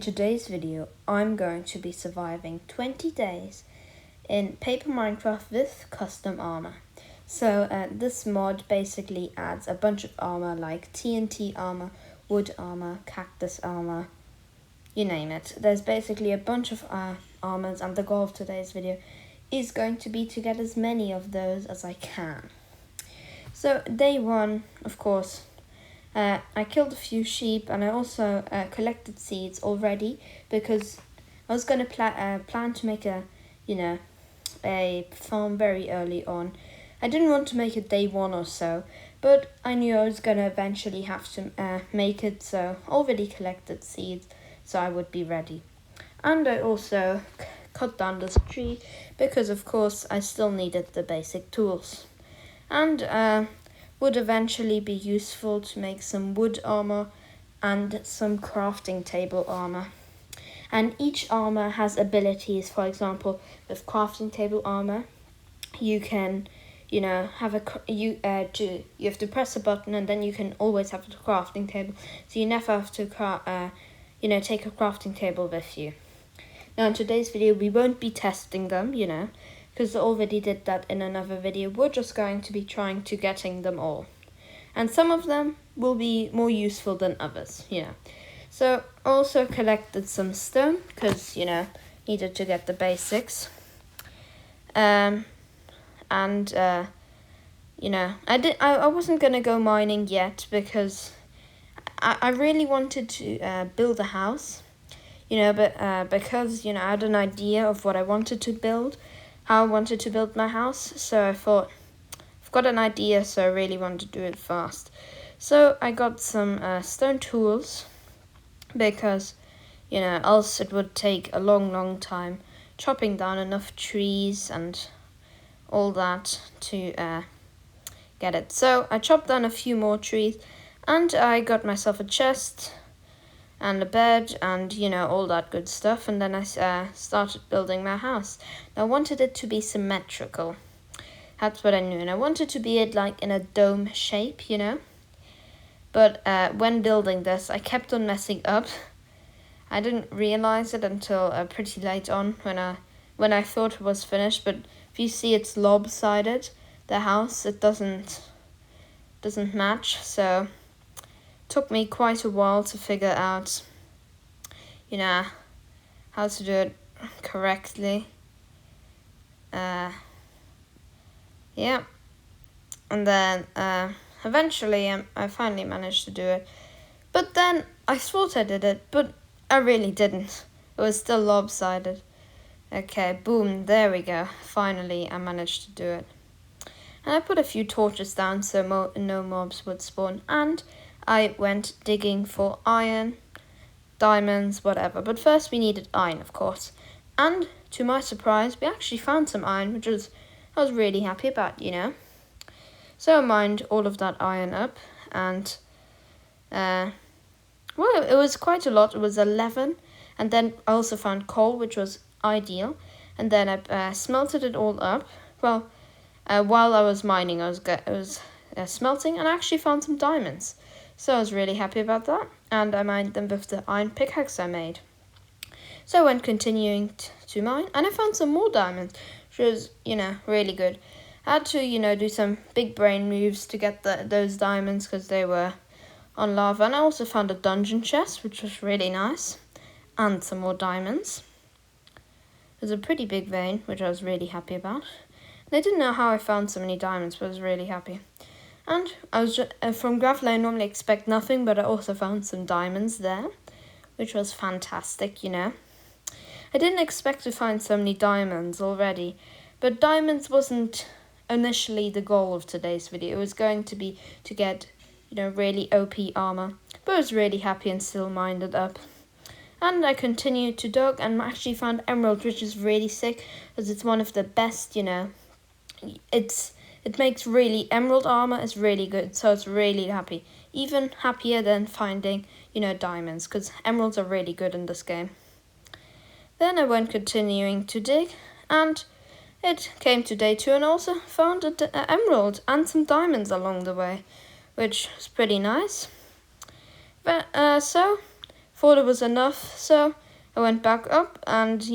today's video, I'm going to be surviving 20 days in Paper Minecraft with Custom Armour. So this mod basically adds a bunch of armour like TNT armour, wood armour, cactus armour, you name it. There's basically a bunch of armours, and the goal of today's video is going to be to get as many of those as I can. So day one, of course, I killed a few sheep, and I also collected seeds already because I was going to plan to make a farm very early on. I didn't want to make it day one or so, but I knew I was going to eventually have to make it, so already collected seeds so I would be ready. And I also cut down this tree because, of course, I still needed the basic tools. And would eventually be useful to make some wood armor and some crafting table armor. And each armor has abilities. For example, with crafting table armor, you can, you have to press a button, and then you can always have the crafting table. So you never have to take a crafting table with you. Now in today's video, we won't be testing them, because I already did that in another video. We're just going to be trying to getting them all. And some of them will be more useful than others, So also collected some stone, because, needed to get the basics. I wasn't going to go mining yet, because I really wanted to build a house, because, I had an idea of what I wanted to build, how I wanted to build my house. So I thought, I've got an idea, so I really want to do it fast. So I got some stone tools, because, else it would take a long time chopping down enough trees and all that to get it. So I chopped down a few more trees, and I got myself a chest and a bed and, all that good stuff. And then I started building my house. I wanted it to be symmetrical. That's what I knew. And I wanted to be it like in a dome shape, But when building this, I kept on messing up. I didn't realize it until pretty late on when I thought it was finished. But if you see it's lopsided, the house, it doesn't match. So took me quite a while to figure out, how to do it correctly. Yeah, and then eventually I finally managed to do it. But then I thought I did it, but I really didn't. It was still lopsided. Okay, boom, there we go. Finally, I managed to do it. And I put a few torches down so no mobs would spawn, and I went digging for iron, diamonds, whatever. But first we needed iron, of course. And to my surprise, we actually found some iron, which I was really happy about, So I mined all of that iron up, and it was quite a lot. It was 11, and then I also found coal, which was ideal. And then I smelted it all up. Well, while I was mining, I was smelting, and I actually found some diamonds. So I was really happy about that, and I mined them with the iron pickaxe I made. So I went continuing to mine, and I found some more diamonds, which was, really good. I had to, do some big brain moves to get those diamonds because they were on lava. And I also found a dungeon chest, which was really nice, and some more diamonds. It was a pretty big vein, which I was really happy about. And I didn't know how I found so many diamonds, but I was really happy. And I was from gravel, I normally expect nothing, but I also found some diamonds there, which was fantastic, I didn't expect to find so many diamonds already, but diamonds wasn't initially the goal of today's video. It was going to be to get, really OP armor, but I was really happy and still mined it up. And I continued to dig and actually found emerald, which is really sick, because it's one of the best, It makes emerald armor is really good, so it's really happy. Even happier than finding, diamonds, because emeralds are really good in this game. Then I went continuing to dig, and it came to day 2, and also found an emerald and some diamonds along the way, which was pretty nice. But so thought it was enough, so I went back up and,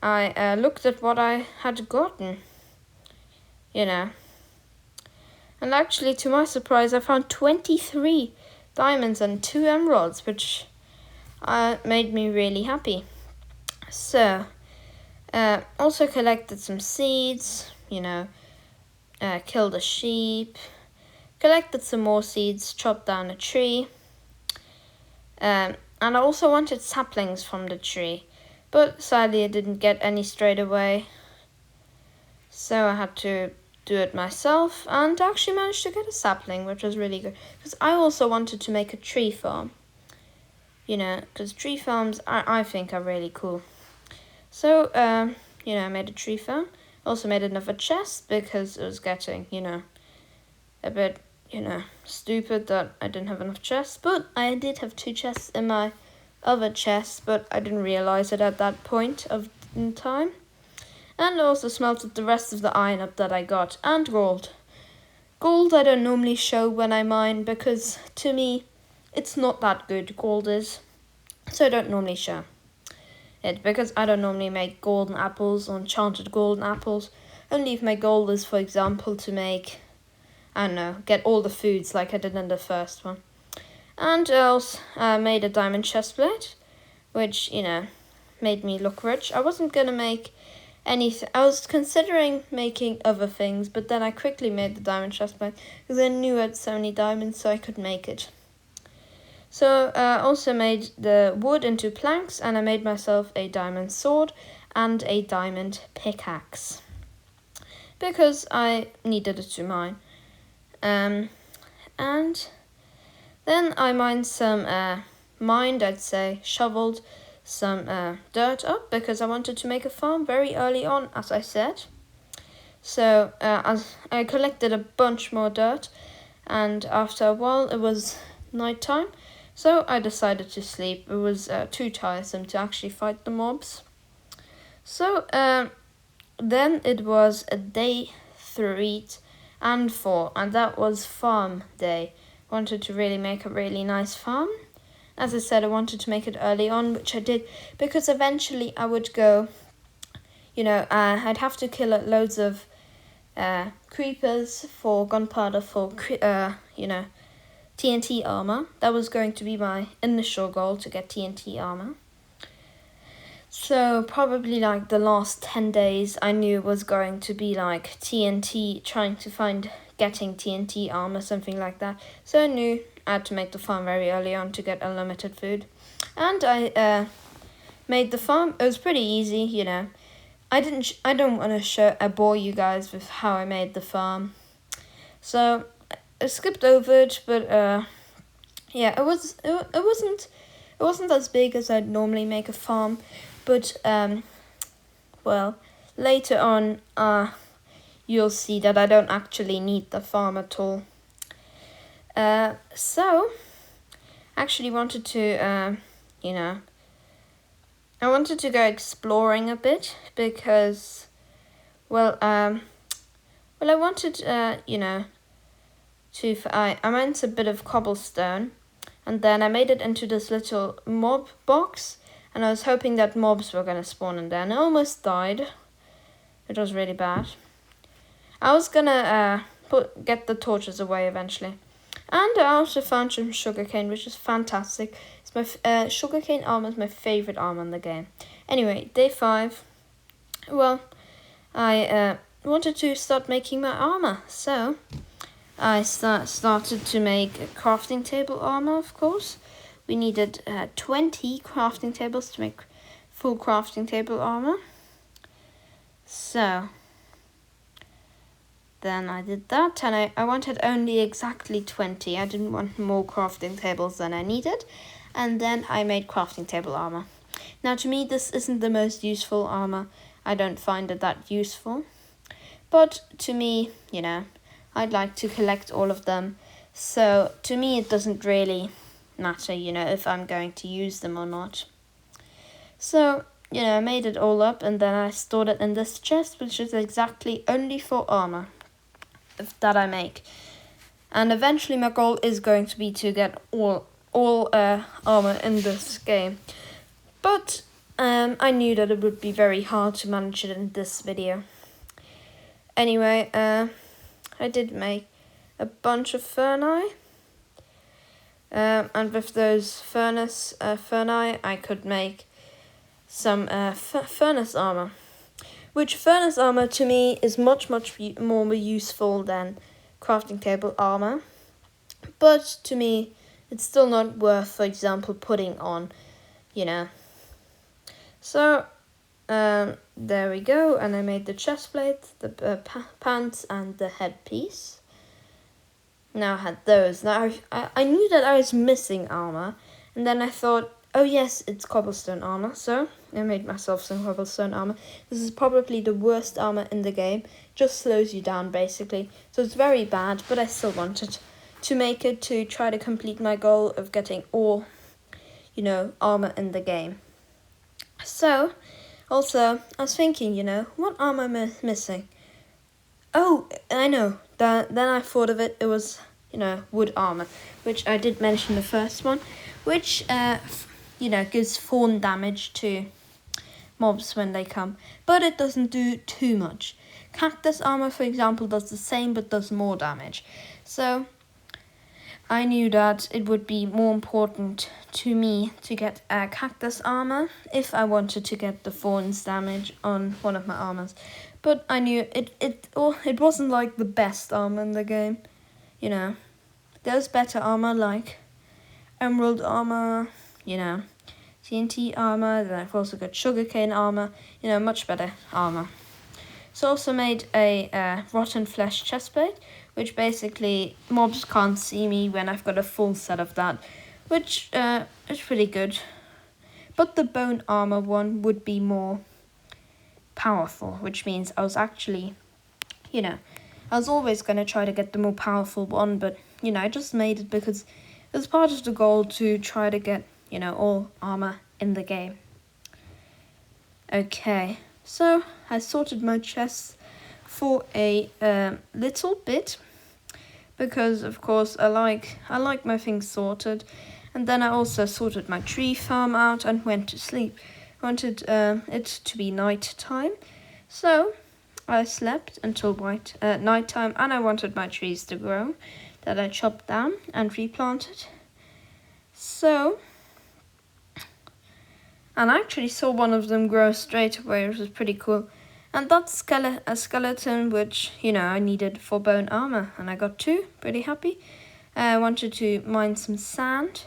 I looked at what I had gotten, And actually, to my surprise, I found 23 diamonds and 2 emeralds, which made me really happy. So, also collected some seeds, killed a sheep, collected some more seeds, chopped down a tree, and I also wanted saplings from the tree, but sadly I didn't get any straight away, so I had to do it myself, and actually managed to get a sapling, which was really good, because I also wanted to make a tree farm, because tree farms I think are really cool. So, I made a tree farm. Also made another chest because it was getting, a bit, stupid that I didn't have enough chests. But I did have 2 chests in my other chest, but I didn't realize it at that point in time. And I also smelted the rest of the iron up that I got, and gold. Gold I don't normally show when I mine because, to me, it's not that good, gold is. So I don't normally show it because I don't normally make golden apples or enchanted golden apples. Only if my goal is, for example, to make, get all the foods like I did in the first one. And I also made a diamond chestplate, which, made me look rich. I wasn't going to make anything. I was considering making other things, but then I quickly made the diamond chestplate because I knew I had so many diamonds, so I could make it. So I also made the wood into planks, and I made myself a diamond sword and a diamond pickaxe because I needed it to mine. And then I shoveled some dirt up because I wanted to make a farm very early on, as I said. So I collected a bunch more dirt, and after a while it was nighttime. So I decided to sleep. It was too tiresome to actually fight the mobs. So then it was a day 3 and 4, and that was farm day. Wanted to really make a really nice farm. As I said, I wanted to make it early on, which I did, because eventually I would go, I'd have to kill loads of creepers for gunpowder for, TNT armor. That was going to be my initial goal, to get TNT armor. So probably like the last 10 days I knew was going to be like TNT, getting TNT armor, something like that. So I knew I had to make the farm very early on to get unlimited food. And I made the farm. It was pretty easy, I don't want to bore you guys with how I made the farm. So I skipped over it, but it wasn't as big as I'd normally make a farm, but later on you'll see that I don't actually need the farm at all. So actually wanted to I wanted to go exploring a bit because I wanted I meant a bit of cobblestone, and then I made it into this little mob box, and I was hoping that mobs were going to spawn in there, and I almost died. It was really bad. I was going to get the torches away eventually. And I also found some sugarcane, which is fantastic. It's my sugarcane armor is my favorite armor in the game. Anyway, day 5. Well, I wanted to start making my armor, so I started to make a crafting table armor, of course. We needed 20 crafting tables to make full crafting table armor. So then I did that, and I wanted only exactly 20. I didn't want more crafting tables than I needed. And then I made crafting table armor. Now, to me, this isn't the most useful armor. I don't find it that useful. But to me, I'd like to collect all of them. So to me, it doesn't really matter, if I'm going to use them or not. So, I made it all up, and then I stored it in this chest, which is exactly only for armor that I make. And eventually my goal is going to be to get all all armor in this game. But I knew that it would be very hard to manage it in this video. Anyway, I did make a bunch of Ferni. And with those Ferni, I could make some furnace armor. Which furnace armor to me is much more useful than crafting table armor. But to me, it's still not worth, for example, putting on, So, there we go. And I made the chest plate, the pants, and the headpiece. Now I had those. Now I knew that I was missing armor. And then I thought, oh yes, it's cobblestone armor. So I made myself some cobblestone armor. This is probably the worst armor in the game. Just slows you down, basically. So it's very bad, but I still wanted to make it to try to complete my goal of getting all, armor in the game. So, also, I was thinking, what armor am I missing? Oh, I know. Then I thought of it. It was, wood armor, which I did mention the first one, which, gives thorn damage to mobs when they come, but it doesn't do too much. Cactus armor, for example, does the same but does more damage. So I knew that it would be more important to me to get cactus armor if I wanted to get the thorns damage on one of my armors. But I knew it wasn't like the best armor in the game. There's better armor like emerald armor, TNT armor. Then I've also got sugarcane armor, much better armor. So I also made a rotten flesh chestplate, which basically mobs can't see me when I've got a full set of that, which is pretty good. But the bone armor one would be more powerful, which means I was actually, I was always going to try to get the more powerful one, but, I just made it because it was part of the goal to try to get, all armor in the game. Okay, so I sorted my chests for a little bit, because of course I like my things sorted, and then I also sorted my tree farm out and went to sleep. I wanted it to be night time, so I slept until night time, and I wanted my trees to grow that I chopped down and replanted. So, and I actually saw one of them grow straight away, which was pretty cool. And that's a skeleton, which, I needed for bone armor. And I got 2, pretty happy. I wanted to mine some sand